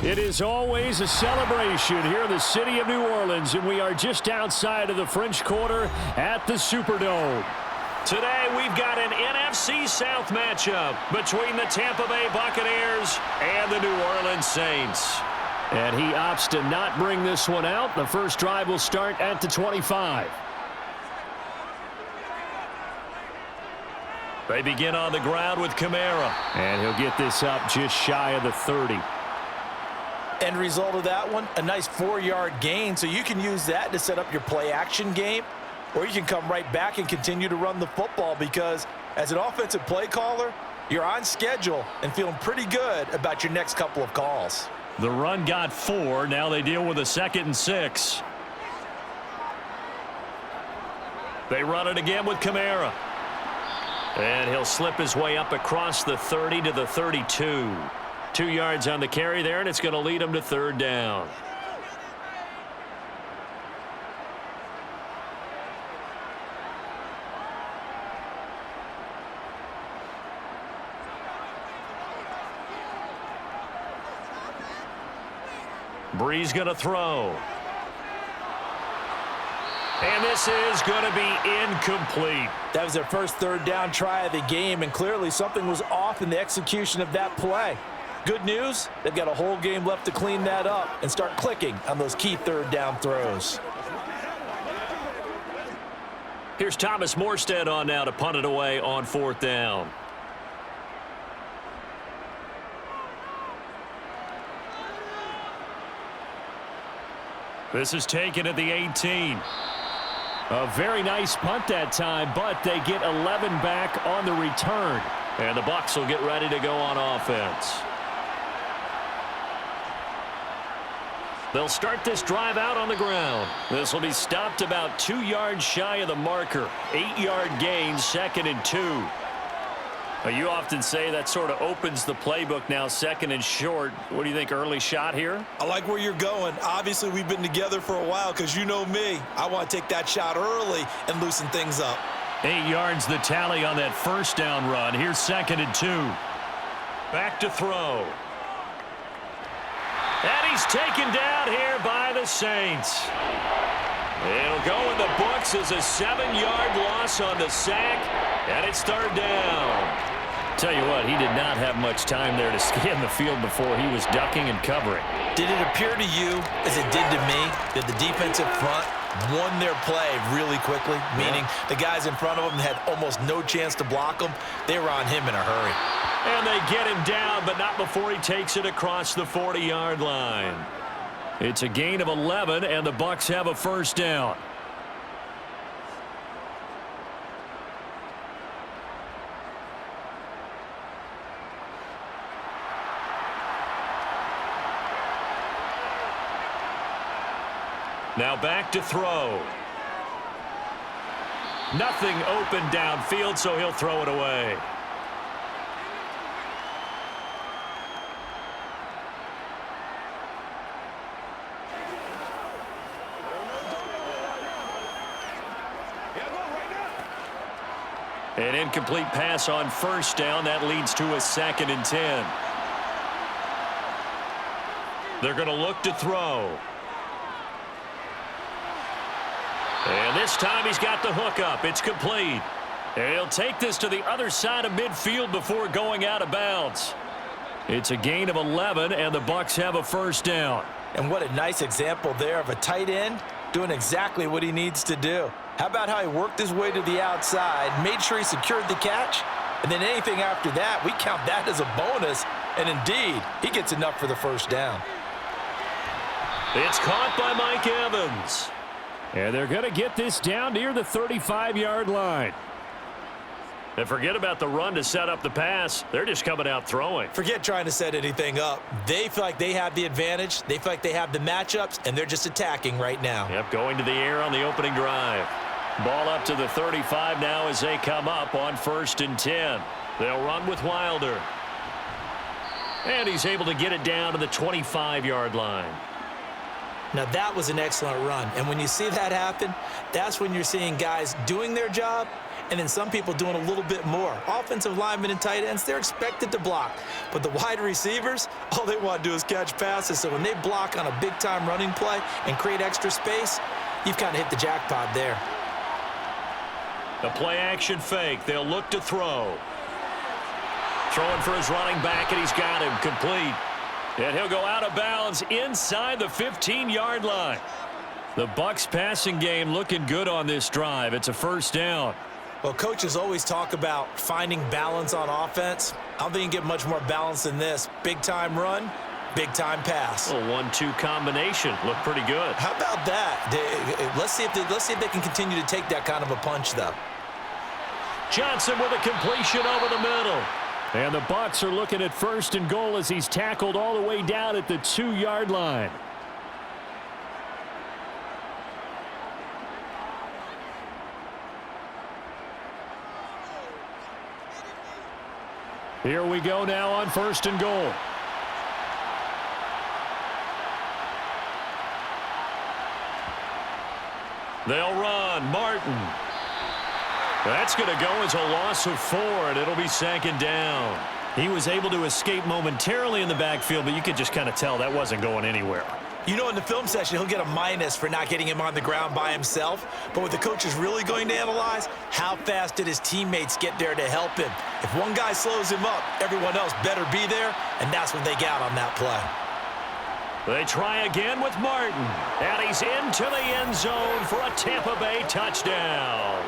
It is always a celebration here in the city of New Orleans, and we are just outside of the French Quarter at the Superdome. Today, we've got an NFC South matchup between the Tampa Bay Buccaneers and the New Orleans Saints. And he opts to not bring this one out. The first drive will start at the 25. They begin on the ground with Kamara. And he'll get this up just shy of the 30. End result of that one, a nice 4-yard gain. So you can use that to set up your play-action game, or you can come right back and continue to run the football because as an offensive play caller, you're on schedule and feeling pretty good about your next couple of calls. The run got 4. Now they deal with a 2nd and 6. They run it again with Kamara. And he'll slip his way up across the 30 to the 32. 2 yards on the carry there, and it's going to lead him to 3rd down. Bree's going to throw. And this is going to be incomplete. That was their first 3rd down try of the game, and clearly something was off in the execution of that play. Good news, they've got a whole game left to clean that up and start clicking on those key 3rd down throws. Here's Thomas Morstead on now to punt it away on 4th down. This is taken at the 18. A very nice punt that time, but they get 11 back on the return. And the Bucs will get ready to go on offense. They'll start this drive out on the ground. This will be stopped about 2 yards shy of the marker. 8-yard gain, 2nd and 2. You often say that sort of opens the playbook now, 2nd and short. What do you think, early shot here? I like where you're going. Obviously, we've been together for a while because you know me. I want to take that shot early and loosen things up. 8 yards the tally on that 1st down run. Here's 2nd and 2. Back to throw. And he's taken down here by the Saints. It'll go in the books as a 7-yard loss on the sack, and it's 3rd down. Tell you what, he did not have much time there to scan the field before he was ducking and covering. Did it appear to you, as it did to me, that the defensive front won their play really quickly? Meaning the guys in front of them had almost no chance to block him. They were on him in a hurry. And they get him down, but not before he takes it across the 40-yard line. It's a gain of 11, and the Bucs have a 1st down. Now back to throw. Nothing open downfield, so he'll throw it away. An incomplete pass on 1st down. That leads to a 2nd and 10. They're going to look to throw. And this time he's got the hook up. It's complete. And he'll take this to the other side of midfield before going out of bounds. It's a gain of 11, and the Bucs have a 1st down. And what a nice example there of a tight end doing exactly what he needs to do. How about how he worked his way to the outside, made sure he secured the catch, and then anything after that, we count that as a bonus. And indeed, he gets enough for the 1st down. It's caught by Mike Evans. And they're going to get this down near the 35-yard line. And forget about the run to set up the pass. They're just coming out throwing. Forget trying to set anything up. They feel like they have the advantage. They feel like they have the matchups, and they're just attacking right now. Yep, going to the air on the opening drive. Ball up to the 35 now as they come up on 1st and 10. They'll run with Wilder. And he's able to get it down to the 25-yard line. Now that was an excellent run. And when you see that happen, that's when you're seeing guys doing their job and then some people doing a little bit more. Offensive linemen and tight ends, they're expected to block. But the wide receivers, all they want to do is catch passes. So when they block on a big-time running play and create extra space, you've kind of hit the jackpot there. The play-action fake. They'll look to throw. Throwing for his running back, and he's got him complete. And he'll go out of bounds inside the 15-yard line. The Bucs passing game looking good on this drive. It's a first down. Well, coaches always talk about finding balance on offense. I don't think you can get much more balance than this. Big-time run, big-time pass. A 1-2 combination. Looked pretty good. How about that? Let's see if they can continue to take that kind of a punch, though. Johnson with a completion over the middle. And the Bucs are looking at first and goal as he's tackled all the way down at the 2-yard line. Here we go now on first and goal. They'll run. Martin. That's going to go as a loss of 4, and it'll be second down. He was able to escape momentarily in the backfield, but you could just kind of tell that wasn't going anywhere. You know, in the film session, he'll get a minus for not getting him on the ground by himself. But what the coach is really going to analyze, how fast did his teammates get there to help him? If one guy slows him up, everyone else better be there, and that's what they got on that play. They try again with Martin, and he's into the end zone for a Tampa Bay touchdown.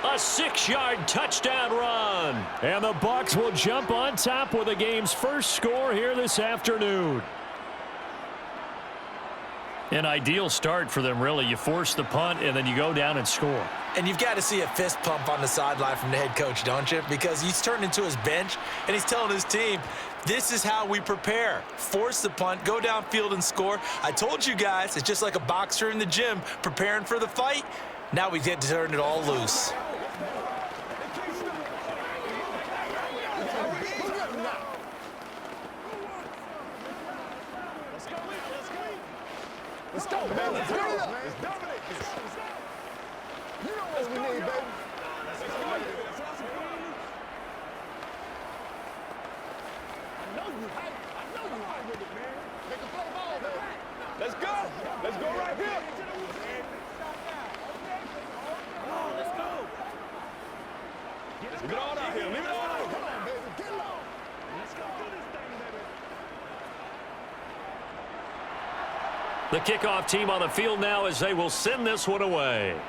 A 6-yard touchdown run. And the Bucs will jump on top with the game's first score here this afternoon. An ideal start for them, really. You force the punt, and then you go down and score. And you've got to see a fist pump on the sideline from the head coach, don't you? Because he's turned into his bench, and he's telling his team, this is how we prepare. Force the punt, go downfield and score. I told you guys, it's just like a boxer in the gym preparing for the fight. Now we get to turn it all loose. Let's go, man. Let's go. Let's dominate this. You know what we need, baby. I know you hype. I know you hype with it, man. Make a play ball, baby. Let's go. Let's go right here. Let's go. Leave it all out here. Leave it all out. Come on, baby. Get low. Let's go do this thing, baby. The kickoff team on the field now as they will send this one away.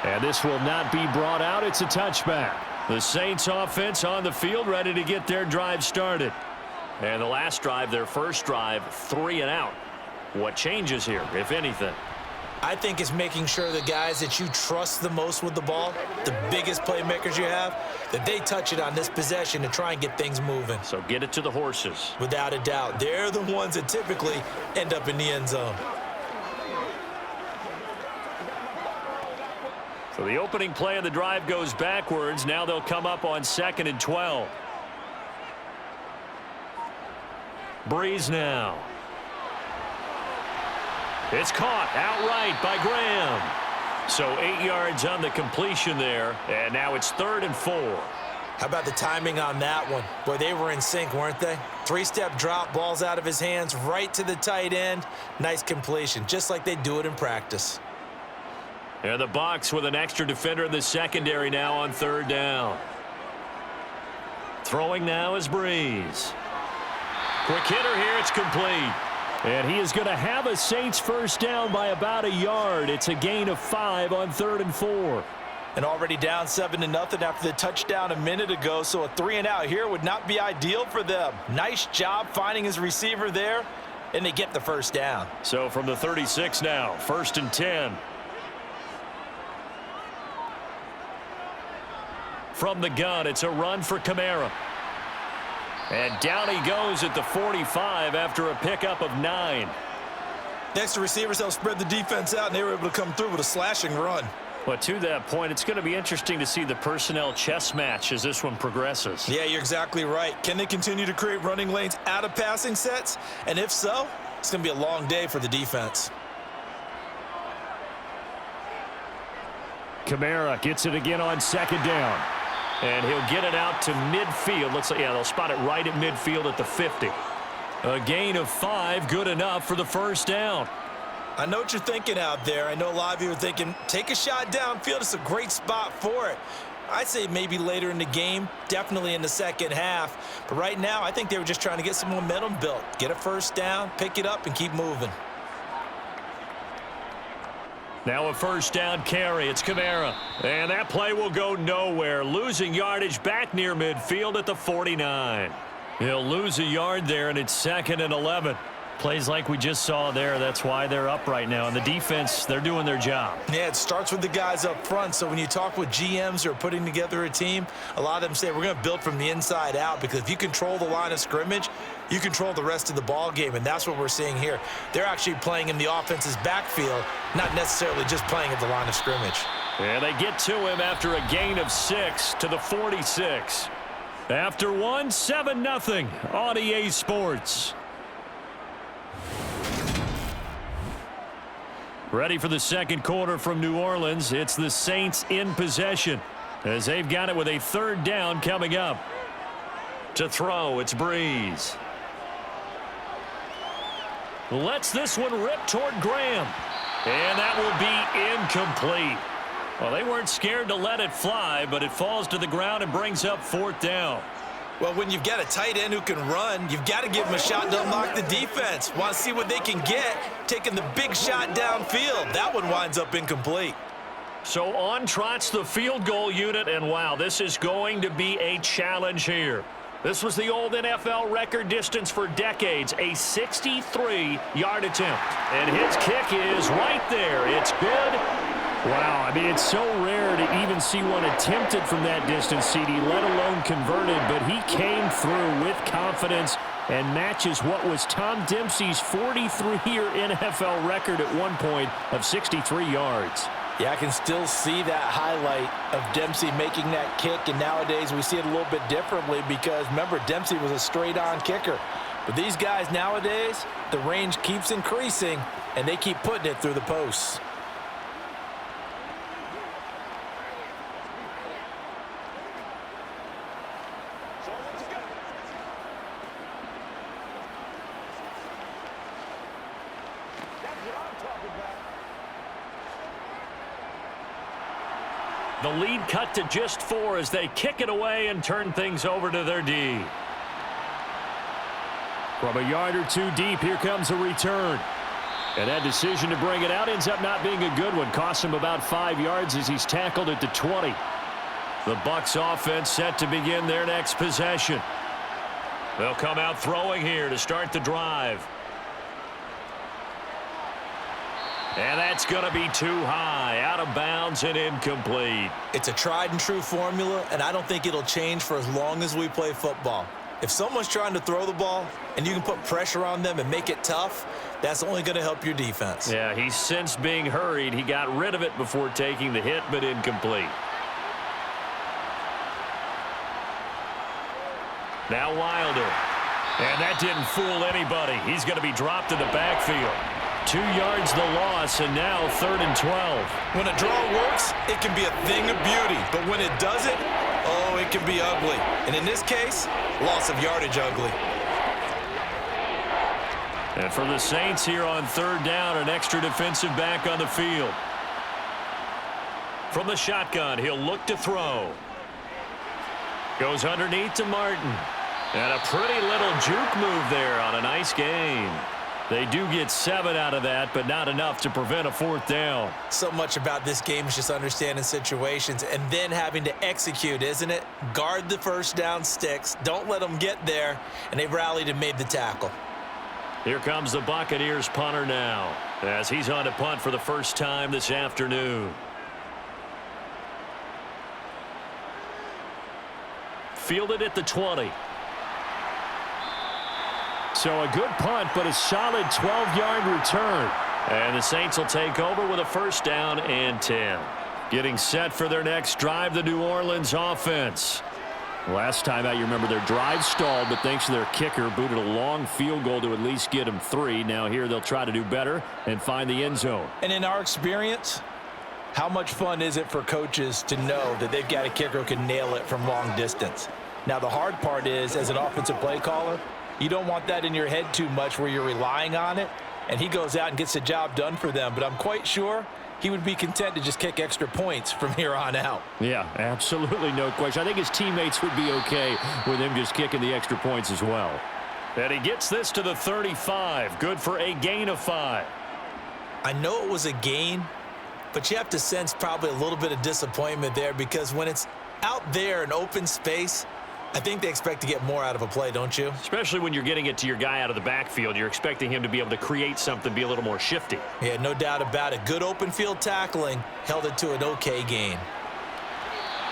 And this will not be brought out. It's a touchback. The Saints offense on the field ready to get their drive started. And the last drive, their first drive, 3 and out. What changes here, if anything? I think it's making sure the guys that you trust the most with the ball, the biggest playmakers you have, that they touch it on this possession to try and get things moving. So get it to the horses. Without a doubt. They're the ones that typically end up in the end zone. So the opening play of the drive goes backwards. Now they'll come up on 2nd and 12. Breeze now. It's caught outright by Graham. So 8 yards on the completion there, and now it's 3rd and 4. How about the timing on that one? Boy, they were in sync, weren't they? 3-step drop, balls out of his hands, right to the tight end. Nice completion, just like they do it in practice. And the Bucs with an extra defender in the secondary now on 3rd down. Throwing now is Breeze. Quick hitter here, it's complete. And he is going to have a Saints first down by about 1 yard. It's a gain of 5 on 3rd and 4. And already down 7-0 after the touchdown a minute ago, so a 3 and out here would not be ideal for them. Nice job finding his receiver there, and they get the first down. So from the 36 now, 1st and 10. From the gun, it's a run for Kamara. And down he goes at the 45 after a pickup of 9. Next to receivers, they'll spread the defense out, and they were able to come through with a slashing run. But to that point, it's going to be interesting to see the personnel chess match as this one progresses. Yeah, you're exactly right. Can they continue to create running lanes out of passing sets? And if so, it's going to be a long day for the defense. Kamara gets it again on second down. And he'll get it out to midfield. Looks like, yeah, they'll spot it right at midfield at the 50. A gain of 5, good enough for the first down. I know what you're thinking out there. I know a lot of you are thinking, take a shot downfield. It's a great spot for it. I'd say maybe later in the game, definitely in the second half. But right now, I think they were just trying to get some momentum built. Get a first down, pick it up, and keep moving. Now a first down carry. It's Kamara. And that play will go nowhere. Losing yardage back near midfield at the 49. He'll lose a yard there, and it's 2nd and 11. Plays like we just saw there. That's why they're up right now. And the defense, they're doing their job. Yeah, it starts with the guys up front. So when you talk with GMs who are putting together a team, a lot of them say we're going to build from the inside out, because if you control the line of scrimmage, you control the rest of the ball game, and that's what we're seeing here. They're actually playing in the offense's backfield, not necessarily just playing at the line of scrimmage. And they get to him after a gain of 6 to the 46. After one, 7-0 on EA Sports. Ready for the second quarter from New Orleans. It's the Saints in possession as they've got it with a third down coming up. To throw, it's Breeze. Lets this one rip toward Graham. And that will be incomplete. Well, they weren't scared to let it fly, but it falls to the ground and brings up 4th down. Well, when you've got a tight end who can run, you've got to give him a shot to unlock the defense. Want to see what they can get, taking the big shot downfield. That one winds up incomplete. So on trots the field goal unit, and wow, this is going to be a challenge here. This was the old NFL record distance for decades, a 63-yard attempt. And his kick is right there. It's good. Wow, I mean, it's so rare to even see one attempted from that distance, CD, let alone converted, but he came through with confidence and matches what was Tom Dempsey's 43-year NFL record at one point of 63 yards. Yeah, I can still see that highlight of Dempsey making that kick, and nowadays we see it a little bit differently because, remember, Dempsey was a straight-on kicker. But these guys nowadays, the range keeps increasing, and they keep putting it through the posts. The lead cut to just 4 as they kick it away and turn things over to their D. From a yard or two deep, here comes a return. And that decision to bring it out ends up not being a good one. Costs him about 5 yards as he's tackled at the 20. The Bucs offense set to begin their next possession. They'll come out throwing here to start the drive. And that's going to be too high, out of bounds and incomplete. It's a tried-and-true formula, and I don't think it'll change for as long as we play football. If someone's trying to throw the ball and you can put pressure on them and make it tough, that's only going to help your defense. Yeah, he's since being hurried. He got rid of it before taking the hit, but incomplete. Now Wilder. And that didn't fool anybody. He's going to be dropped in the backfield. 2 yards the loss, and now 3rd and 12. When a draw works, it can be a thing of beauty. But when it doesn't, oh, it can be ugly. And in this case, loss of yardage ugly. And for the Saints here on 3rd down, an extra defensive back on the field. From the shotgun, he'll look to throw. Goes underneath to Martin. And a pretty little juke move there on a nice gain. They do get 7 out of that, but not enough to prevent a 4th down. So much about this game is just understanding situations and then having to execute, isn't it? Guard the first down sticks. Don't let them get there. And they rallied and made the tackle. Here comes the Buccaneers punter now, as he's on to punt for the first time this afternoon. Fielded at the 20. So a good punt, but a solid 12-yard return. And the Saints will take over with a first down and 10. Getting set for their next drive, the New Orleans offense. Last time out, you remember their drive stalled, but thanks to their kicker, booted a long field goal to at least get them 3. Now here they'll try to do better and find the end zone. And in our experience, How much fun is it for coaches to know that they've got a kicker who can nail it from long distance? Now, the hard part is, as an offensive play caller, you don't want that in your head too much where you're relying on it, and he goes out and gets the job done for them. But I'm quite sure he would be content to just kick extra points from here on out. Yeah, absolutely no question. I think his teammates would be okay with him just kicking the extra points as well. And he gets this to the 35. Good for a gain of 5. I know it was a gain, but you have to sense probably a little bit of disappointment there, because when it's out there in open space, I think they expect to get more out of a play, don't you? Especially when you're getting it to your guy out of the backfield. You're expecting him to be able to create something, be a little more shifty. Yeah, no doubt about it. Good open field tackling held it to an okay gain.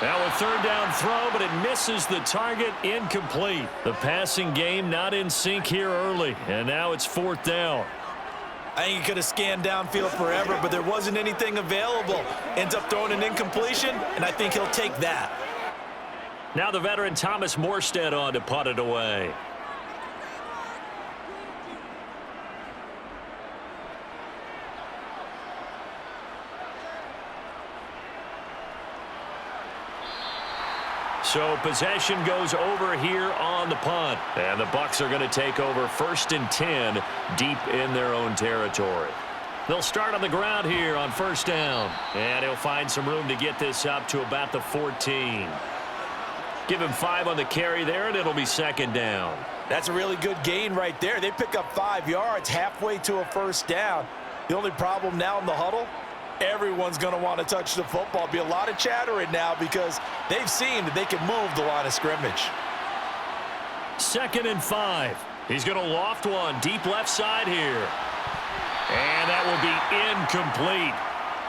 Now a third down throw, but it misses the target, incomplete. The passing game not in sync here early, and now it's 4th down. I think he could have scanned downfield forever, but there wasn't anything available. Ends up throwing an incompletion, and I think he'll take that. Now the veteran Thomas Morstead on to punt it away. So possession goes over here on the punt. And the Bucs are going to take over 1st and 10 deep in their own territory. They'll start on the ground here on 1st down. And he'll find some room to get this up to about the 14. Give him 5 on the carry there, and it'll be 2nd down. That's a really good gain right there. They pick up 5 yards halfway to a 1st down. The only problem now in the huddle, everyone's going to want to touch the football. Be a lot of chattering now because they've seen that they can move the line of scrimmage. 2nd and 5. He's going to loft one deep left side here. And that will be incomplete.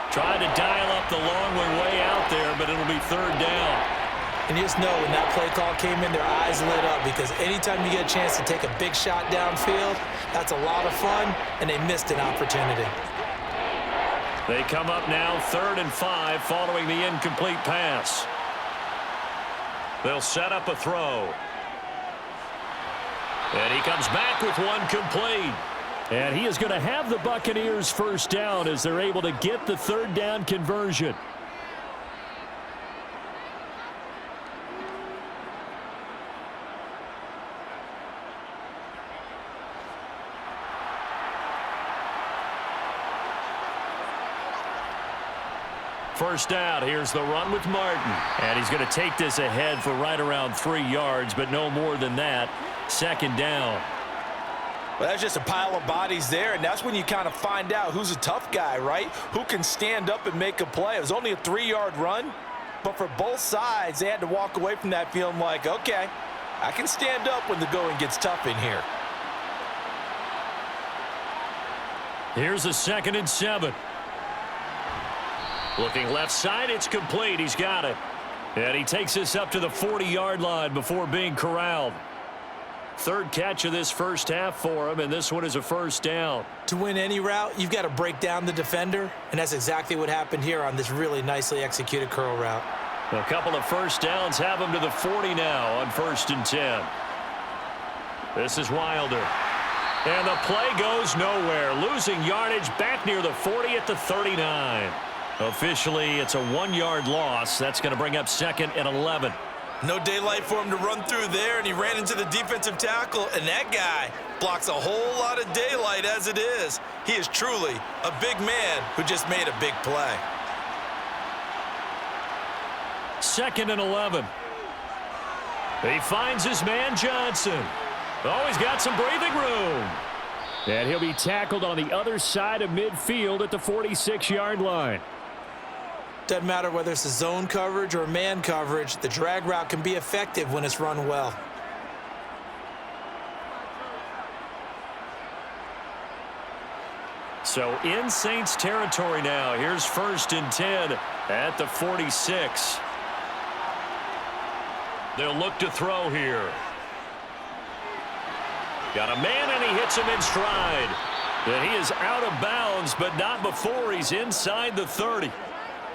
Tried to dial up the long way out there, but it'll be 3rd down. And you just know when that play call came in, their eyes lit up, because anytime you get a chance to take a big shot downfield, that's a lot of fun, and they missed an opportunity. They come up now 3rd and 5 following the incomplete pass. They'll set up a throw. And he comes back with one complete. And he is going to have the Buccaneers 1st down as they're able to get the 3rd down conversion. First down, here's the run with Martin. And he's going to take this ahead for right around 3 yards, but no more than that. 2nd down. Well, that's just a pile of bodies there, and that's when you kind of find out who's a tough guy, right? Who can stand up and make a play. It was only a 3-yard run, but for both sides, they had to walk away from that feeling like, okay, I can stand up when the going gets tough in here. Here's a 2nd and 7. Looking left side, it's complete. He's got it. And he takes this up to the 40-yard line before being corralled. 3rd catch of this first half for him, and this one is a 1st down. To win any route, you've got to break down the defender, and that's exactly what happened here on this really nicely executed curl route. A couple of 1st downs have him to the 40 now on 1st and 10. This is Wilder. And the play goes nowhere. Losing yardage back near the 40 at the 39. Officially, it's a 1-yard loss. That's going to bring up 2nd and 11. No daylight for him to run through there, and he ran into the defensive tackle, and that guy blocks a whole lot of daylight as it is. He is truly a big man who just made a big play. 2nd and 11. He finds his man Johnson. Oh, he's got some breathing room. And he'll be tackled on the other side of midfield at the 46-yard line. Doesn't matter whether it's a zone coverage or man coverage, the drag route can be effective when it's run well. So in Saints territory now. Here's 1st and 10 at the 46. They'll look to throw here. Got a man, and he hits him in stride. And he is out of bounds, but not before he's inside the 30.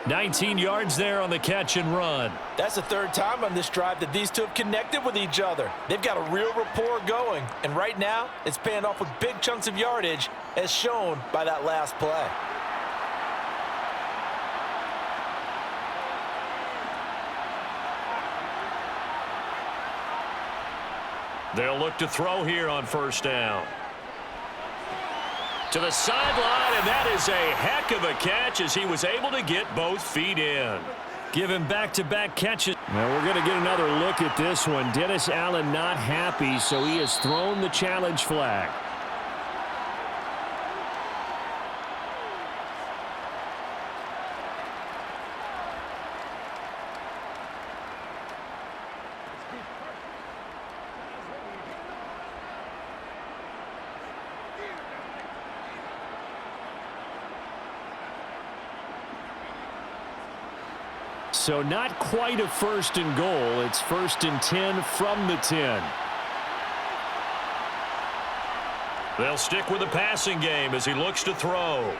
19 yards there on the catch and run. That's the 3rd time on this drive that these two have connected with each other. They've got a real rapport going, and right now it's paying off with big chunks of yardage as shown by that last play. They'll look to throw here on first down. To the sideline, and that is a heck of a catch as he was able to get both feet in. Give him back-to-back catches. Now we're going to get another look at this one. Dennis Allen not happy, so he has thrown the challenge flag. So not quite a first and goal. It's first and 10 from the 10. They'll stick with the passing game as he looks to throw.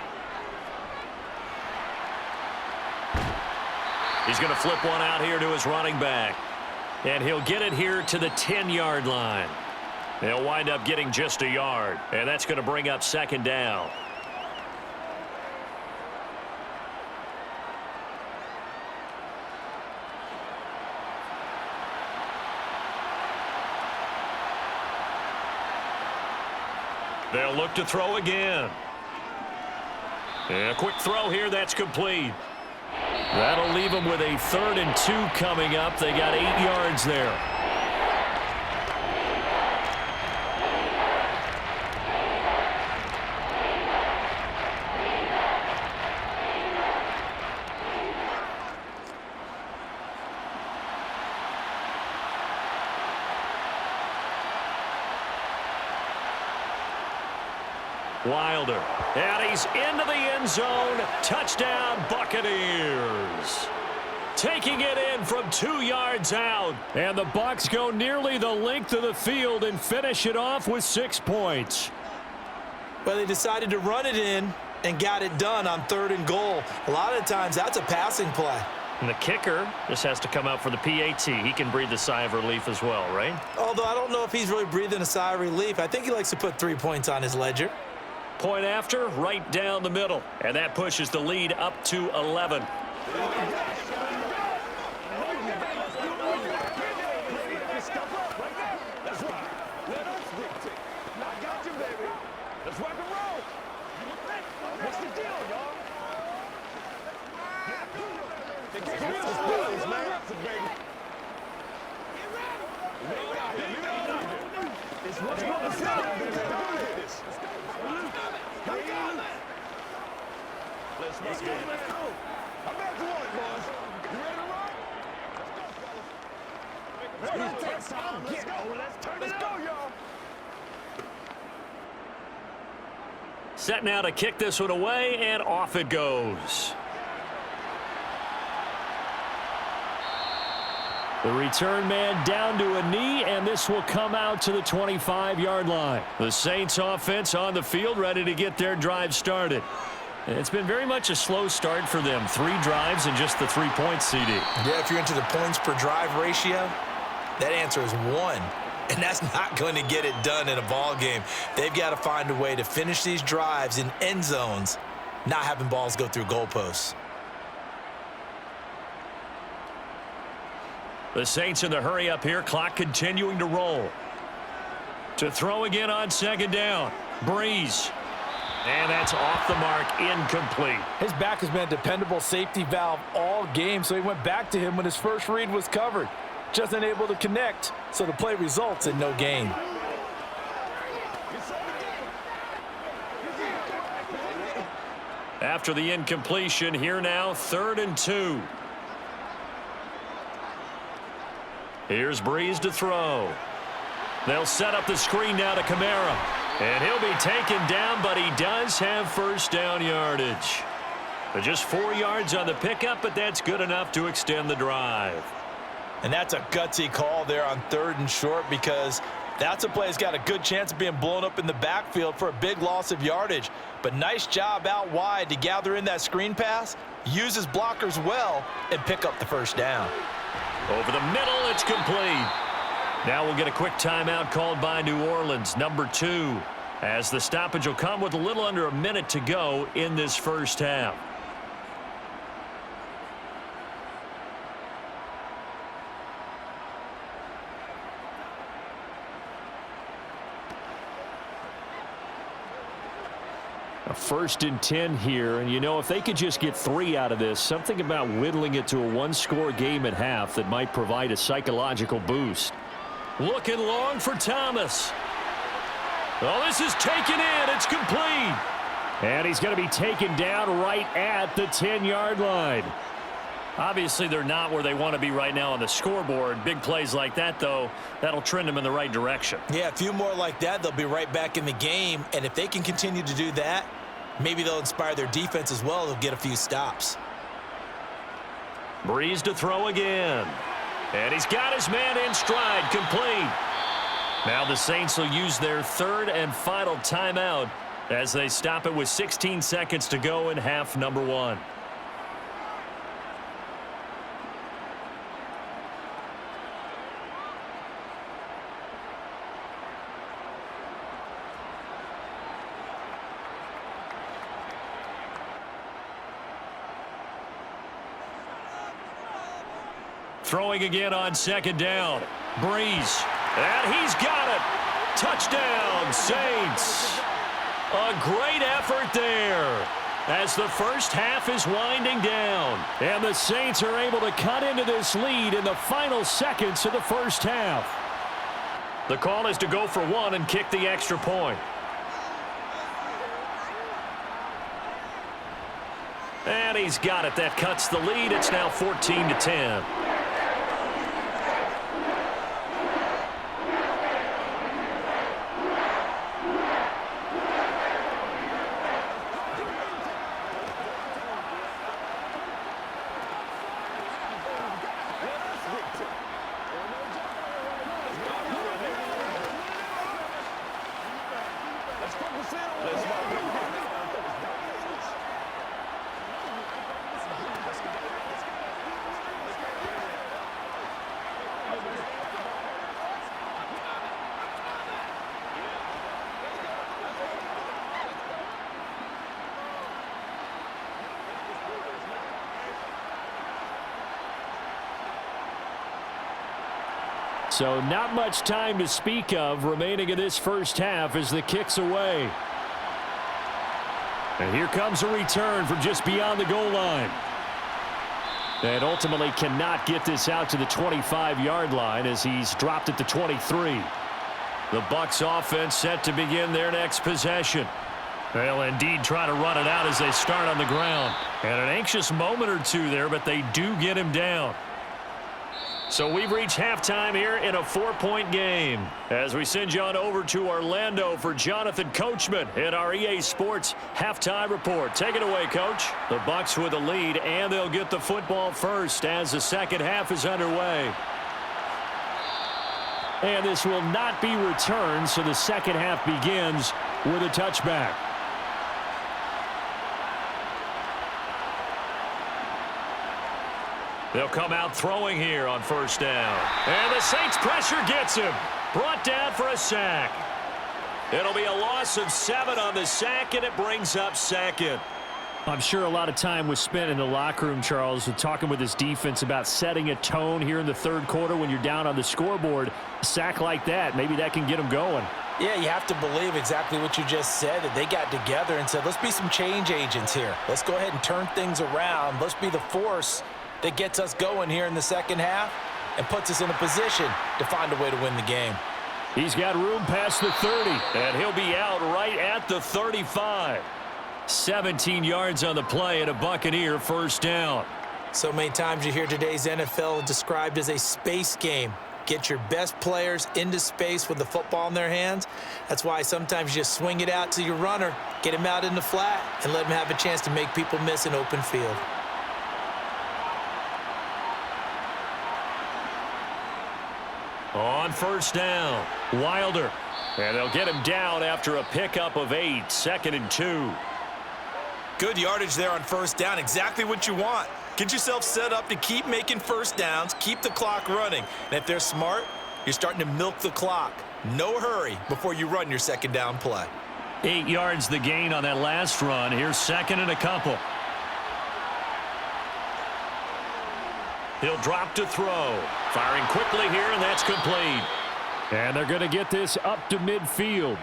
He's going to flip one out here to his running back. And he'll get it here to the 10-yard line. They'll wind up getting just a yard. And that's going to bring up second down. They'll look to throw again. And a quick throw here, that's complete. That'll leave them with a 3rd and 2 coming up. They got 8 yards there. Wilder, and he's into the end zone. Touchdown, Buccaneers. Taking it in from 2 yards out. And the Bucs go nearly the length of the field and finish it off with 6 points. Well, they decided to run it in and got it done on 3rd and goal. A lot of times, that's a passing play. And the kicker just has to come out for the PAT. He can breathe a sigh of relief as well, right? Although I don't know if he's really breathing a sigh of relief. I think he likes to put 3 points on his ledger. Point after, right down the middle. And that pushes the lead up to 11. Let's go. I'm back to one, boys. You ready to roll? Let's go. Let's go, y'all. Set now to kick this one away, and off it goes. The return man down to a knee, and this will come out to the 25-yard line. The Saints offense on the field, ready to get their drive started. It's been very much a slow start for them. 3 drives and just the 3 points, CD. Yeah, if you're into the points per drive ratio, that answer is 1. And that's not going to get it done in a ball game. They've got to find a way to finish these drives in end zones, not having balls go through goalposts. The Saints in the hurry up here. Clock continuing to roll. To throw again on second down. Breeze. And that's off the mark, incomplete. His back has been a dependable safety valve all game, so he went back to him when his first read was covered. Just unable to connect, so the play results in no gain. After the incompletion, here now, 3rd and 2. Here's Breeze to throw. They'll set up the screen now to Kamara. And he'll be taken down, but he does have first down yardage. Just 4 yards on the pickup, but that's good enough to extend the drive. And that's a gutsy call there on 3rd and short, because that's a play that's got a good chance of being blown up in the backfield for a big loss of yardage. But nice job out wide to gather in that screen pass, use his blockers well, and pick up the first down. Over the middle, it's complete. Now we'll get a quick timeout called by New Orleans, number 2, as the stoppage will come with a little under a minute to go in this first half. A 1st and 10 here, and you know, if they could just get 3 out of this, something about whittling it to a 1-score game at half that might provide a psychological boost. Looking long for Thomas. Oh, this is taken in. It's complete. And he's going to be taken down right at the 10-yard line. Obviously, they're not where they want to be right now on the scoreboard. Big plays like that, though, that'll trend them in the right direction. Yeah, a few more like that, they'll be right back in the game. And if they can continue to do that, maybe they'll inspire their defense as well. They'll get a few stops. Breeze to throw again. And he's got his man in stride, complete. Now the Saints will use their 3rd and final timeout as they stop it with 16 seconds to go in half number 1. Throwing again on 2nd down. Breeze. And he's got it. Touchdown, Saints. A great effort there as the first half is winding down. And the Saints are able to cut into this lead in the final seconds of the first half. The call is to go for 1 and kick the extra point. And he's got it. That cuts the lead. It's now 14-10. So not much time to speak of remaining in this first half as the kick's away. And here comes a return from just beyond the goal line. And ultimately cannot get this out to the 25-yard line as he's dropped at the 23. The Bucs offense set to begin their next possession. They'll indeed try to run it out as they start on the ground. And an anxious moment or two there, but they do get him down. So we've reached halftime here in a 4-point game as we send you on over to Orlando for Jonathan Coachman in our EA Sports Halftime Report. Take it away, Coach. The Bucs with a lead, and they'll get the football first as the second half is underway. And this will not be returned, so the second half begins with a touchback. They'll come out throwing here on 1st down. And the Saints pressure gets him. Brought down for a sack. It'll be a loss of 7 on the sack, and it brings up 2nd. I'm sure a lot of time was spent in the locker room, Charles, talking with his defense about setting a tone here in the 3rd quarter when you're down on the scoreboard. A sack like that, maybe that can get them going. Yeah, you have to believe exactly what you just said, that they got together and said, let's be some change agents here. Let's go ahead and turn things around. Let's be the force that gets us going here in the second half and puts us in a position to find a way to win the game. He's got room past the 30, and he'll be out right at the 35. 17 yards on the play and a Buccaneer 1st down. So many times you hear today's NFL described as a space game. Get your best players into space with the football in their hands. That's why sometimes you just swing it out to your runner, get him out in the flat, and let him have a chance to make people miss an open field. On 1st down, Wilder. And they'll get him down after a pickup of 8, 2nd and 2. Good yardage there on 1st down, exactly what you want. Get yourself set up to keep making 1st downs, keep the clock running. And if they're smart, you're starting to milk the clock. No hurry before you run your 2nd down play. 8 yards the gain on that last run. Here's 2nd and a couple. He'll drop to throw. Firing quickly here, and that's complete. And they're going to get this up to midfield.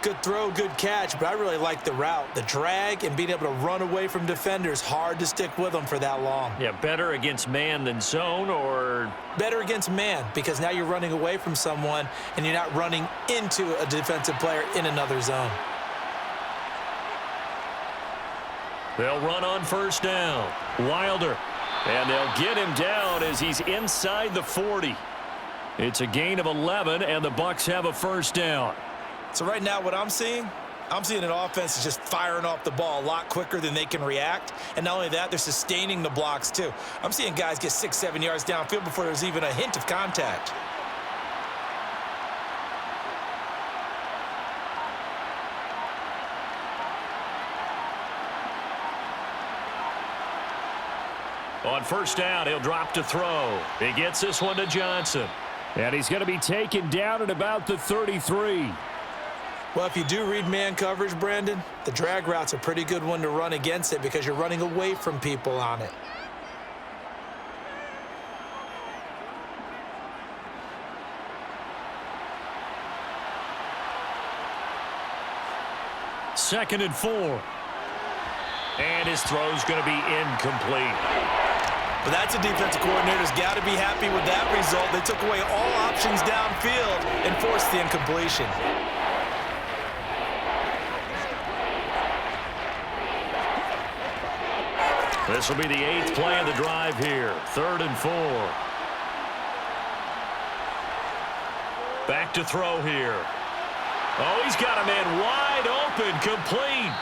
Good throw, good catch, but I really like the route. The drag and being able to run away from defenders, hard to stick with them for that long. Yeah, better against man than zone, or? Better against man, because now you're running away from someone and you're not running into a defensive player in another zone. They'll run on first down. Wilder. And they'll get him down as he's inside the 40. It's a gain of 11, and the Bucs have a first down. So right now what I'm seeing an offense is just firing off the ball a lot quicker than they can react. And not only that, they're sustaining the blocks too. I'm seeing guys get 6-7 yards downfield before there's even a hint of contact. On first down, he'll drop to throw. He gets this one to Johnson. And he's going to be taken down at about the 33. Well, if you do read man coverage, Brandon, the drag route's a pretty good one to run against it because you're running away from people on it. Second and 4. And his throw's going to be incomplete. But that's a defensive coordinator's got to be happy with that result. They took away all options downfield and forced the incompletion. This will be the 8th play of the drive here. 3rd and 4. Back to throw here. Oh, he's got a man wide open, complete.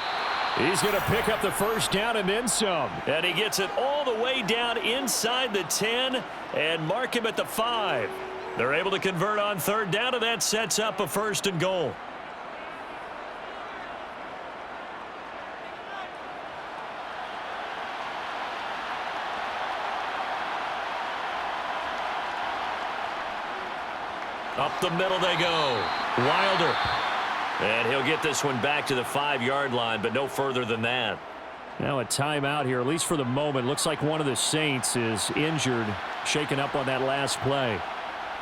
He's going to pick up the first down and then some. And he gets it all the way down inside the 10 and mark him at the 5. They're able to convert on 3rd down, and that sets up a 1st and goal. Up the middle they go. Wilder. And he'll get this one back to the 5-yard line, but no further than that. Now a timeout here, at least for the moment. Looks like one of the Saints is injured, shaken up on that last play.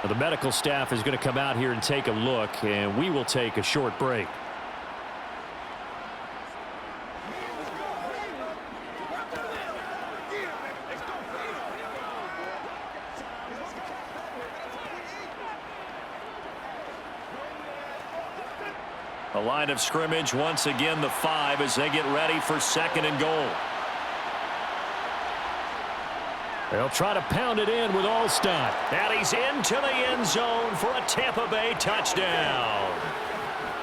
Now, the medical staff is going to come out here and take a look, and we will take a short break. The line of scrimmage, once again, the 5 as they get ready for 2nd and goal. They'll try to pound it in with Alstott. And he's into the end zone for a Tampa Bay touchdown.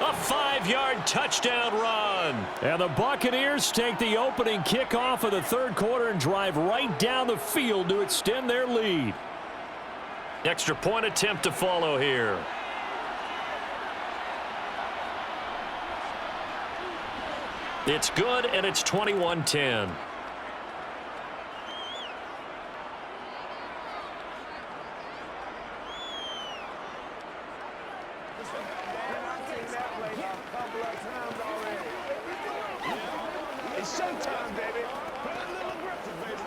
A 5-yard touchdown run. And the Buccaneers take the opening kickoff of the 3rd quarter and drive right down the field to extend their lead. Extra point attempt to follow here. It's good, and it's 21-10. It's showtime, baby. Play a little aggressive, baby.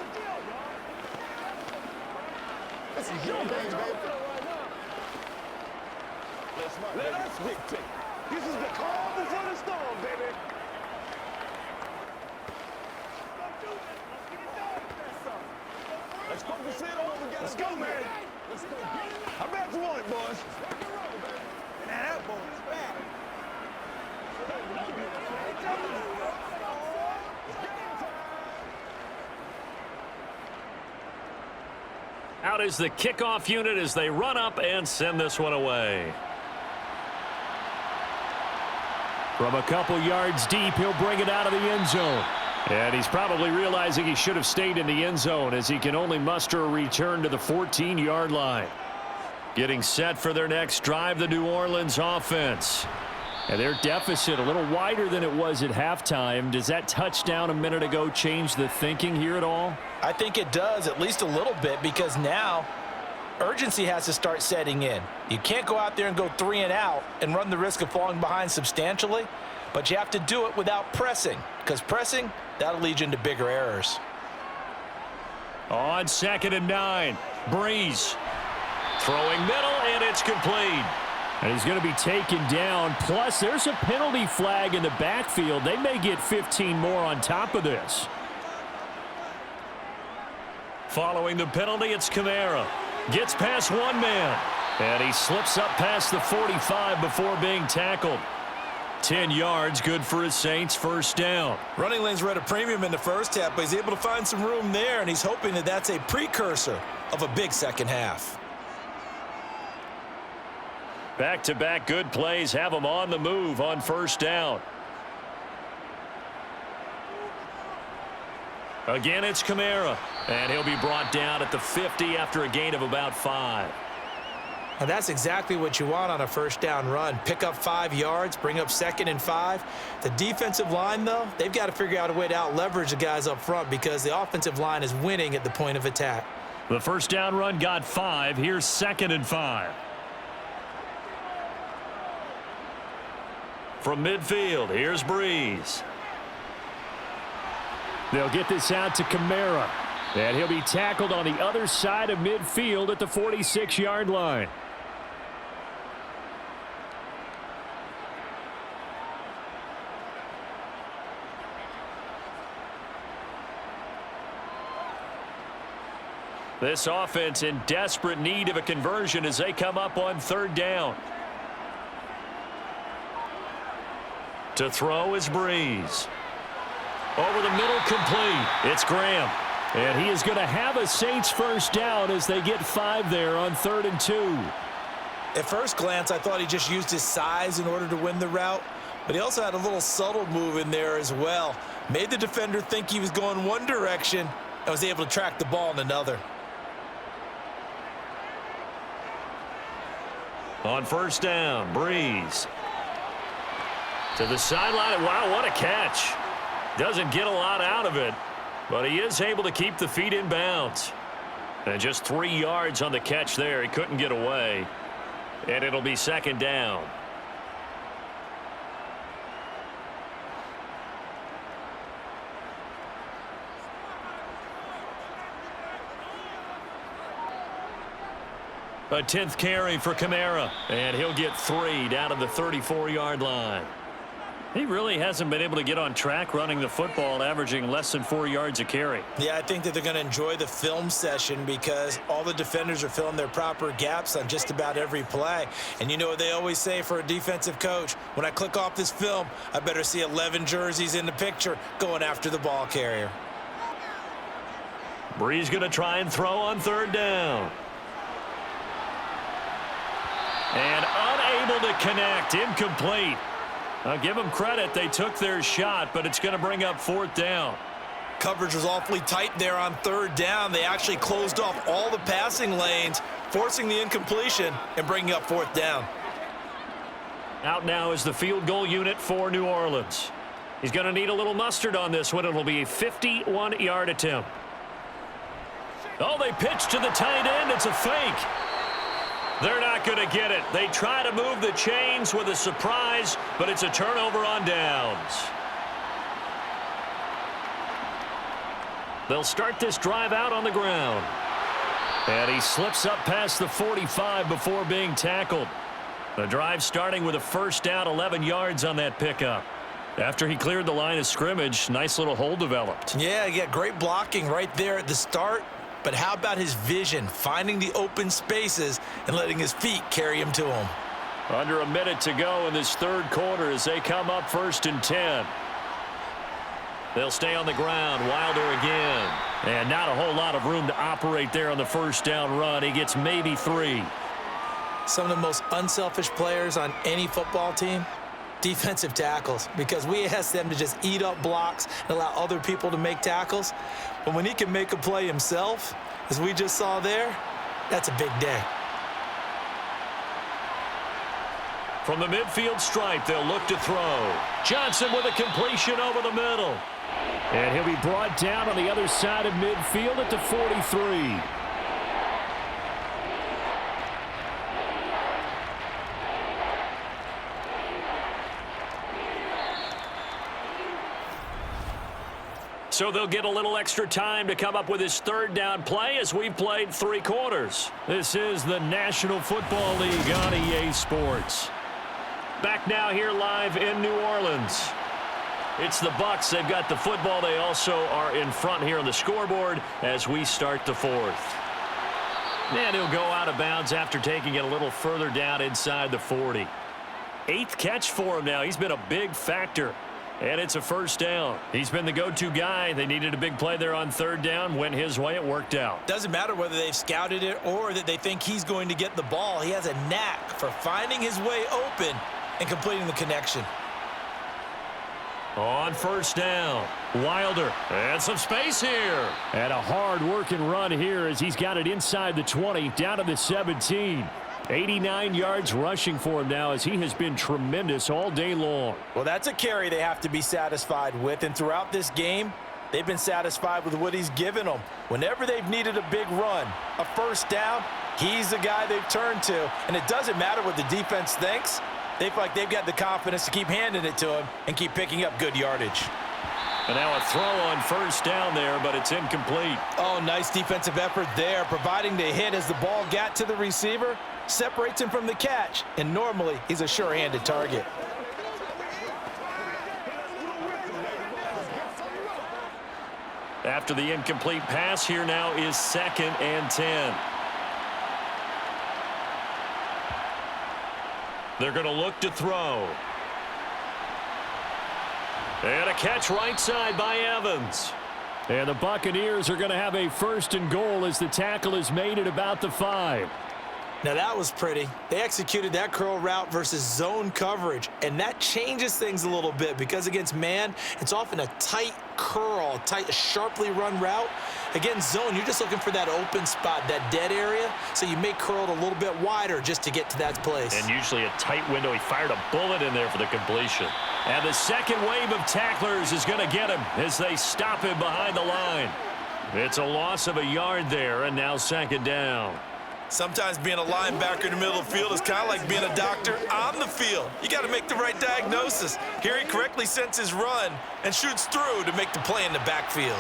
This is your game, baby. Let us dictate. This is the calm before the storm, baby. Let's focus in on what we got. Let's go, man. Let's go. How bad you want it, boys? And that boy is bad. Out is the kickoff unit as they run up and send this one away. From a couple yards deep, he'll bring it out of the end zone. And he's probably realizing he should have stayed in the end zone as he can only muster a return to the 14-yard line. Getting set for their next drive, the New Orleans offense. And their deficit a little wider than it was at halftime. Does that touchdown a minute ago change the thinking here at all? I think it does, at least a little bit, because now urgency has to start setting in. You can't go out there and go 3 and out and run the risk of falling behind substantially, but you have to do it without pressing, because pressing, that'll lead you into bigger errors. On 2nd and 9, Breeze. Throwing middle, and it's complete. And he's going to be taken down. Plus, there's a penalty flag in the backfield. They may get 15 more on top of this. Following the penalty, it's Kamara. Gets past one man. And he slips up past the 45 before being tackled. 10 yards, good for his Saints, first down. Running lanes were at a premium in the first half, but he's able to find some room there, and he's hoping that that's a precursor of a big second half. Back-to-back good plays have him on the move on first down. Again, it's Kamara, and he'll be brought down at the 50 after a gain of about 5. And that's exactly what you want on a first down run. Pick up 5 yards, bring up 2nd and 5. The defensive line, though, they've got to figure out a way to out-leverage the guys up front because the offensive line is winning at the point of attack. The first down run got 5. Here's 2nd and 5. From midfield, here's Breeze. They'll get this out to Kamara. And he'll be tackled on the other side of midfield at the 46-yard line. This offense in desperate need of a conversion as they come up on third down. To throw is Breeze. Over the middle, complete. It's Graham. And he is going to have a Saints first down as they get 5 there on 3rd and 2. At first glance, I thought he just used his size in order to win the route, but he also had a little subtle move in there as well. Made the defender think he was going one direction and was able to track the ball in another. On first down, Breeze. To the sideline. Wow, what a catch. Doesn't get a lot out of it, but he is able to keep the feet in bounds. And just 3 yards on the catch there. He couldn't get away. And it'll be 2nd down. A 10th carry for Kamara, and he'll get 3 down to the 34-yard line. He really hasn't been able to get on track running the football, averaging less than 4 yards a carry. Yeah, I think that they're going to enjoy the film session because all the defenders are filling their proper gaps on just about every play. And you know what they always say for a defensive coach? When I click off this film, I better see 11 jerseys in the picture going after the ball carrier. Breeze going to try and throw on 3rd down. And unable to connect, incomplete. I'll give them credit. They took their shot, but it's going to bring up 4th down. Coverage was awfully tight there on 3rd down. They actually closed off all the passing lanes, forcing the incompletion and bringing up 4th down. Out now is the field goal unit for New Orleans. He's going to need a little mustard on this one. It'll be a 51-yard attempt. Oh, they pitch to the tight end. It's a fake. They're not going to get it. They try to move the chains with a surprise, but it's a turnover on downs. They'll start this drive out on the ground. And he slips up past the 45 before being tackled. The drive starting with a first down, 11 yards on that pickup. After he cleared the line of scrimmage, nice little hole developed. Yeah, great blocking right there at the start. But how about his vision, finding the open spaces and letting his feet carry him to him? Under a minute to go in this 3rd quarter as they come up 1st and 10. They'll stay on the ground. Wilder again. And not a whole lot of room to operate there on the first down run. He gets maybe 3. Some of the most unselfish players on any football team, defensive tackles, because we ask them to just eat up blocks and allow other people to make tackles. But when he can make a play himself, as we just saw there, that's a big day. From the midfield stripe, they'll look to throw. Johnson with a completion over the middle. And he'll be brought down on the other side of midfield at the 43. So they'll get a little extra time to come up with his third down play as we've played 3 quarters. This is the National Football League on EA Sports. Back now here live in New Orleans. It's the Bucs. They've got the football. They also are in front here on the scoreboard as we start the 4th. And he'll go out of bounds after taking it a little further down inside the 40. 8th catch for him now. He's been a big factor. And it's a first down. He's been the go-to guy. They needed a big play there on 3rd down. Went his way. It worked out. Doesn't matter whether they've scouted it or that they think he's going to get the ball. He has a knack for finding his way open and completing the connection. On 1st down, Wilder. And some space here. And a hard-working run here as he's got it inside the 20, down to the 17. 89 yards rushing for him now as he has been tremendous all day long. Well, that's a carry they have to be satisfied with, and throughout this game, they've been satisfied with what he's given them. Whenever they've needed a big run, a first down, he's the guy they've turned to, and it doesn't matter what the defense thinks. They feel like they've got the confidence to keep handing it to him and keep picking up good yardage. And now a throw on 1st down there, but it's incomplete. Oh, nice defensive effort there, providing the hit as the ball got to the receiver, separates him from the catch, and normally he's a sure-handed target. After the incomplete pass, here now is 2nd and 10. They're going to look to throw. And a catch right side by Evans. And the Buccaneers are going to have a 1st and goal as the tackle is made at about the 5. Now that was pretty. They executed that curl route versus zone coverage, and that changes things a little bit because against man, it's often a tight curl, tight, sharply run route. Against zone, you're just looking for that open spot, that dead area, so you may curl it a little bit wider just to get to that place. And usually a tight window. He fired a bullet in there for the completion. And the second wave of tacklers is going to get him as they stop him behind the line. It's a loss of a yard there, and now 2nd down. Sometimes being a linebacker in the middle of the field is kind of like being a doctor on the field. You got to make the right diagnosis. Here he correctly sends his run and shoots through to make the play in the backfield.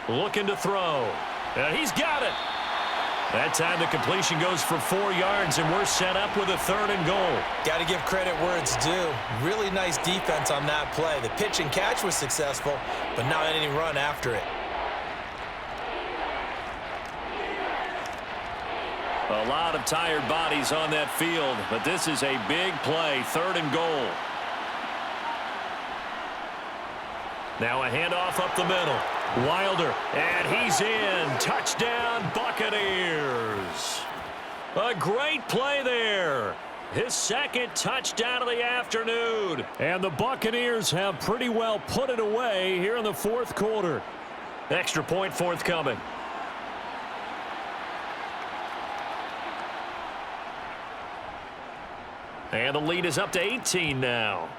Looking to throw. And he's got it. That time the completion goes for 4 yards, and we're set up with a 3rd and goal. Got to give credit where it's due. Really nice defense on that play. The pitch and catch was successful, but not any run after it. A lot of tired bodies on that field, but this is a big play, 3rd and goal. Now a handoff up the middle. Wilder, and he's in. Touchdown, Buccaneers. A great play there. His 2nd touchdown of the afternoon. And the Buccaneers have pretty well put it away here in the 4th quarter. Extra point forthcoming. And the lead is up to 18 now.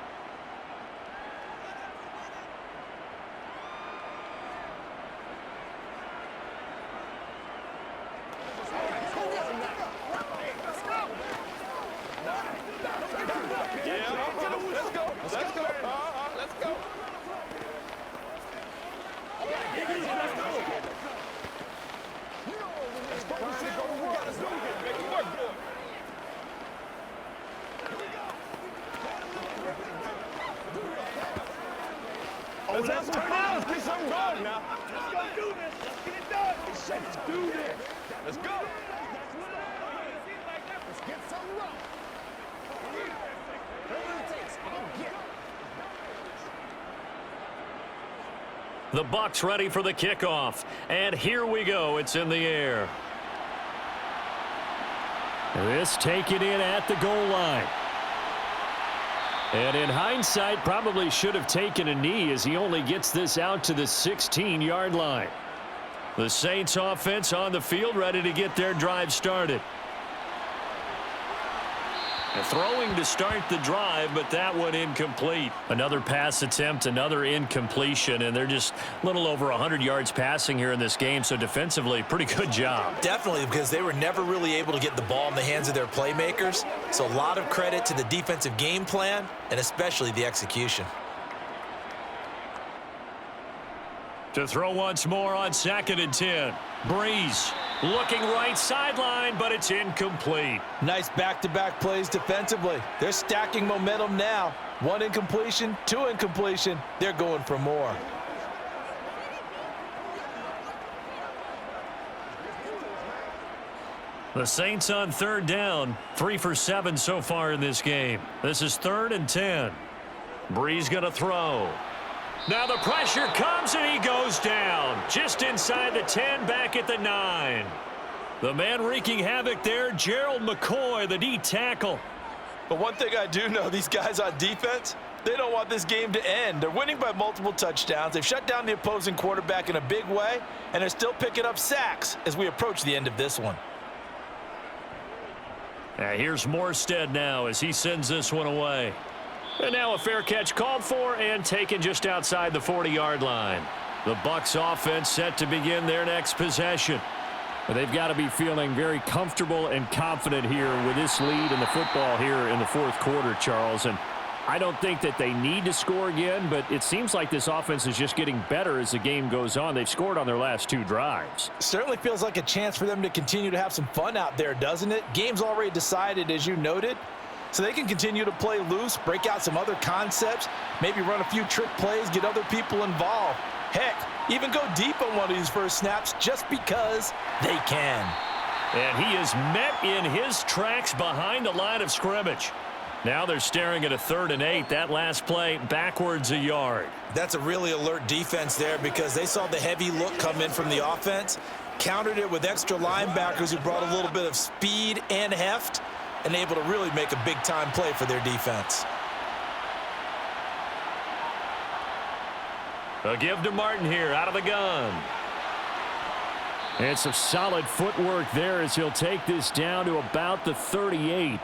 Let's get something going now. Let's go do this. Let's get it done. Let's do this. Let's go. Let's get something wrong. The Bucs ready for the kickoff. And here we go. It's in the air. This taken in at the goal line. And in hindsight, probably should have taken a knee as he only gets this out to the 16-yard line. The Saints offense on the field ready to get their drive started. And throwing to start the drive, but that one incomplete. Another pass attempt, another incompletion, and they're just a little over 100 yards passing here in this game, so defensively, pretty good job. Definitely, because they were never really able to get the ball in the hands of their playmakers, so a lot of credit to the defensive game plan and especially the execution. To throw once more on 2nd and 10. Breeze looking right sideline, but it's incomplete. Nice back-to-back plays defensively. They're stacking momentum now. 1 incompletion, 2 incompletion. They're going for more. The Saints on 3rd down. 3 for 7 so far in this game. This is 3rd and 10. Breeze going to throw. Now the pressure comes and he goes down. Just inside the 10, back at the 9. The man wreaking havoc there, Gerald McCoy, the D tackle. But one thing I do know, these guys on defense, they don't want this game to end. They're winning by multiple touchdowns. They've shut down the opposing quarterback in a big way, and they're still picking up sacks as we approach the end of this one. Here's Morstead now as he sends this one away. And now a fair catch called for and taken just outside the 40-yard line. The Bucs offense set to begin their next possession. But they've got to be feeling very comfortable and confident here with this lead in the football here in the 4th quarter, Charles. And I don't think that they need to score again, but it seems like this offense is just getting better as the game goes on. They've scored on their last 2 drives. Certainly feels like a chance for them to continue to have some fun out there, doesn't it? Game's already decided, as you noted. So they can continue to play loose, break out some other concepts, maybe run a few trick plays, get other people involved. Heck, even go deep on one of these first snaps just because they can. And he is met in his tracks behind the line of scrimmage. Now they're staring at a 3rd and 8. That last play backwards a yard. That's a really alert defense there because they saw the heavy look come in from the offense, countered it with extra linebackers who brought a little bit of speed and heft, and able to really make a big-time play for their defense. A give to Martin here out of the gun. And some solid footwork there as he'll take this down to about the 38.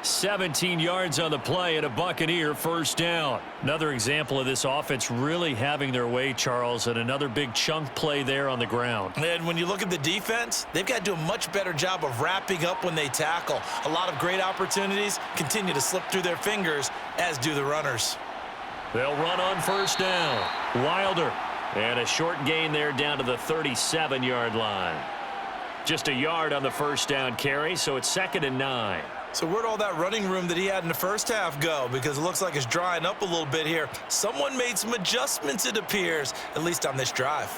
17 yards on the play and a Buccaneer first down. Another example of this offense really having their way, Charles, and another big chunk play there on the ground. And when you look at the defense, they've got to do a much better job of wrapping up when they tackle. A lot of great opportunities continue to slip through their fingers, as do the runners. They'll run on first down. Wilder. And a short gain there down to the 37-yard line. Just a yard on the first down carry, so it's 2nd and 9. So where'd all that running room that he had in the first half go? Because it looks like it's drying up a little bit here. Someone made some adjustments, it appears, at least on this drive.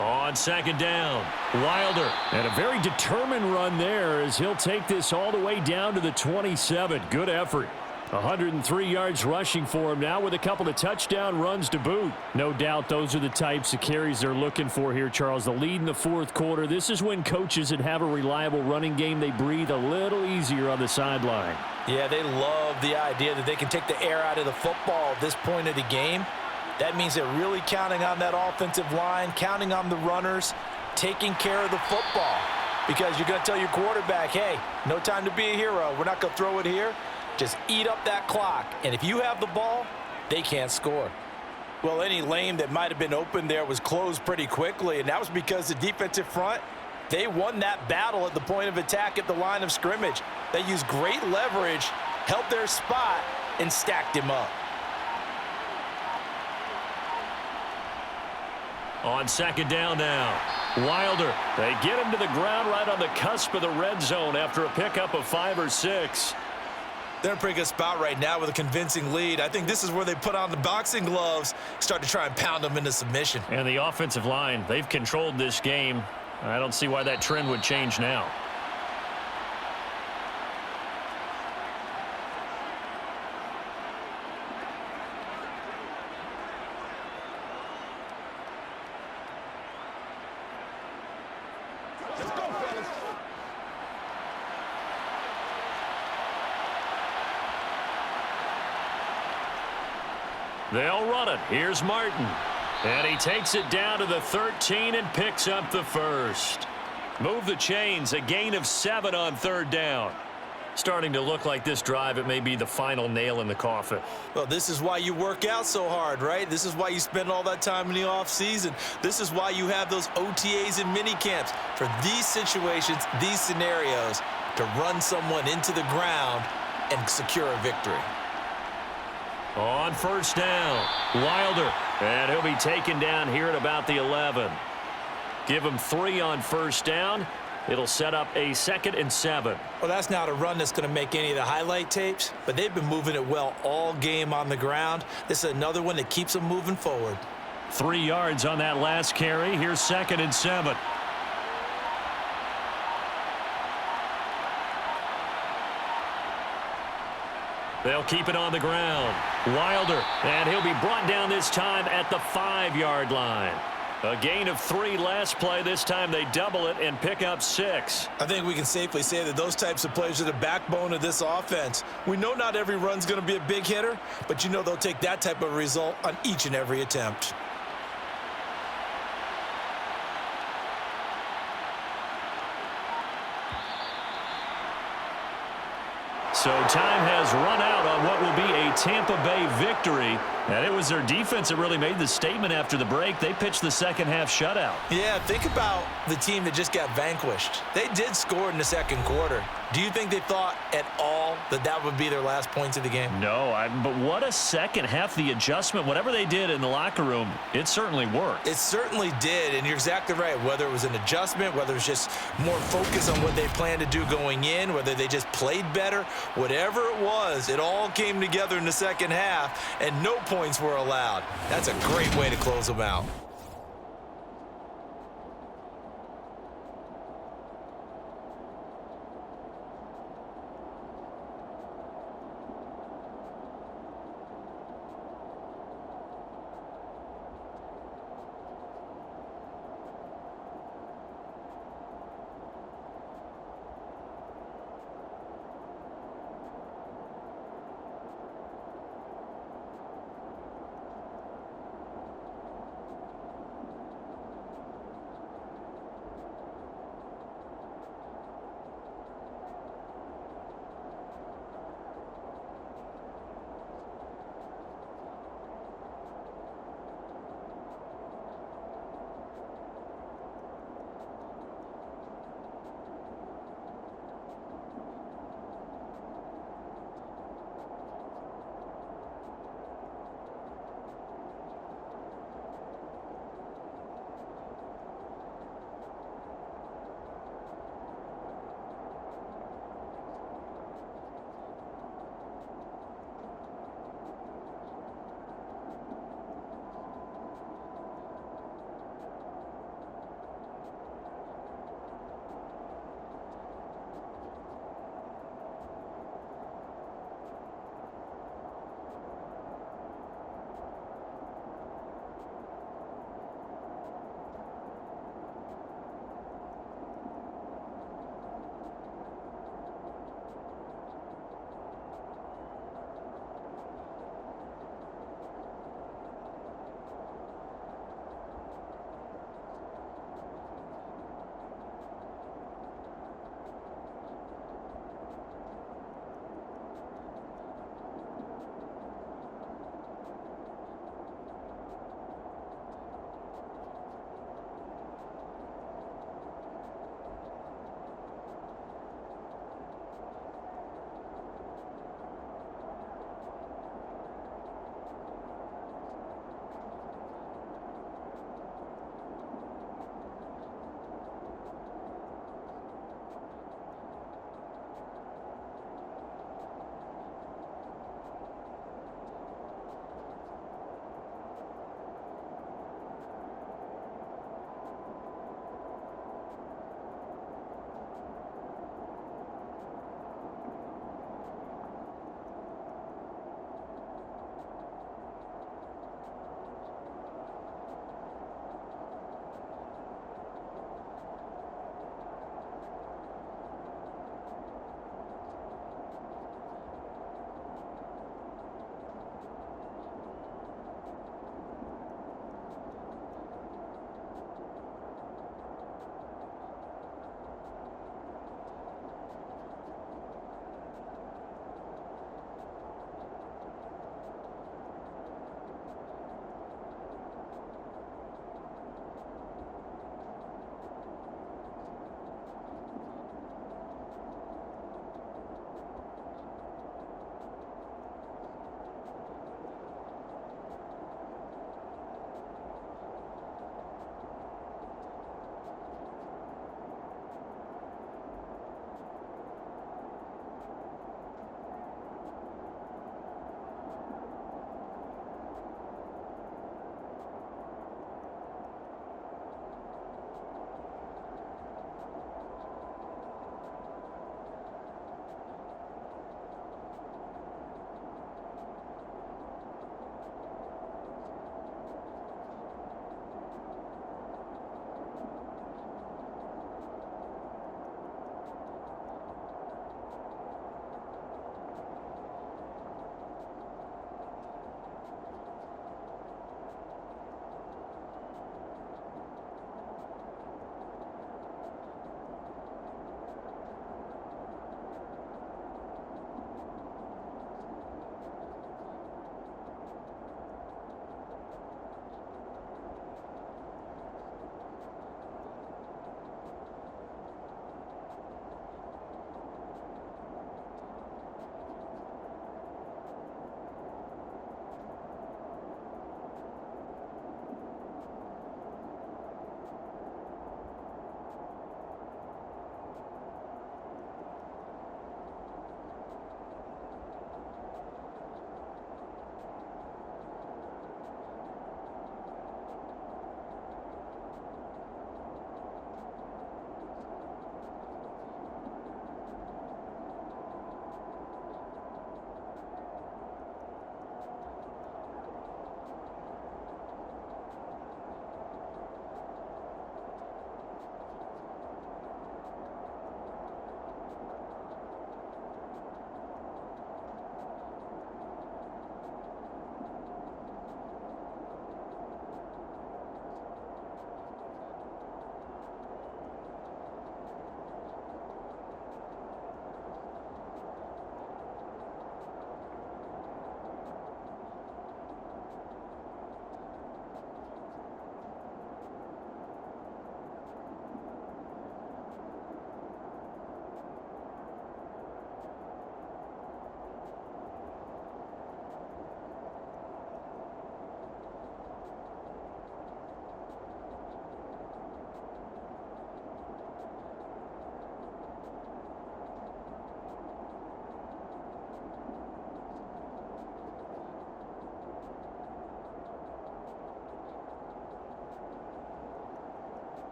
On 2nd down, Wilder. And a very determined run there as he'll take this all the way down to the 27. Good effort. 103 yards rushing for him now with a couple of touchdown runs to boot. No doubt those are the types of carries they're looking for here, Charles. The lead in the 4th quarter. This is when coaches that have a reliable running game, they breathe a little easier on the sideline. Yeah, they love the idea that they can take the air out of the football at this point of the game. That means they're really counting on that offensive line, counting on the runners, taking care of the football. Because you're going to tell your quarterback, hey, no time to be a hero. We're not going to throw it here. Just eat up that clock. And if you have the ball, they can't score. Well, any lane that might have been open there was closed pretty quickly, and that was because the defensive front, they won that battle at the point of attack at the line of scrimmage. They used great leverage, held their spot, and stacked him up. On 2nd down now, Wilder. They get him to the ground right on the cusp of the red zone after a pickup of 5 or 6. They're in a pretty good spot right now with a convincing lead. I think this is where they put on the boxing gloves, start to try and pound them into submission. And the offensive line, they've controlled this game. I don't see why that trend would change now. Let's go, fellas. They'll run it. Here's Martin. And he takes it down to the 13 and picks up the first. Move the chains. A gain of 7 on 3rd down. Starting to look like this drive, it may be the final nail in the coffin. Well, this is why you work out so hard, right? This is why you spend all that time in the offseason. This is why you have those OTAs and mini camps for these situations, these scenarios, to run someone into the ground and secure a victory. On first down, Wilder, and he'll be taken down here at about the 11. Give him 3 on first down. It'll set up a 2nd and 7. Well, that's not a run that's going to make any of the highlight tapes, but they've been moving it well all game on the ground. This is another one that keeps them moving forward. 3 yards on that last carry. Here's 2nd and 7. They'll keep it on the ground. Wilder, and he'll be brought down this time at the 5-yard line. A gain of 3 last play. This time they double it and pick up 6. I think we can safely say that those types of plays are the backbone of this offense. We know not every run's going to be a big hitter, but you know they'll take that type of result on each and every attempt. So time has run out on what will be a Tampa Bay victory. And it was their defense that really made the statement after the break. They pitched the second half shutout. Yeah, think about the team that just got vanquished. They did score in the second quarter. Do you think they thought at all that that would be their last points of the game? No, but what a second half. The adjustment, whatever they did in the locker room, it certainly worked. It certainly did, and you're exactly right. Whether it was an adjustment, whether it was just more focus on what they planned to do going in, whether they just played better, whatever it was, it all came together in the second half, and no points were allowed. That's a great way to close them out.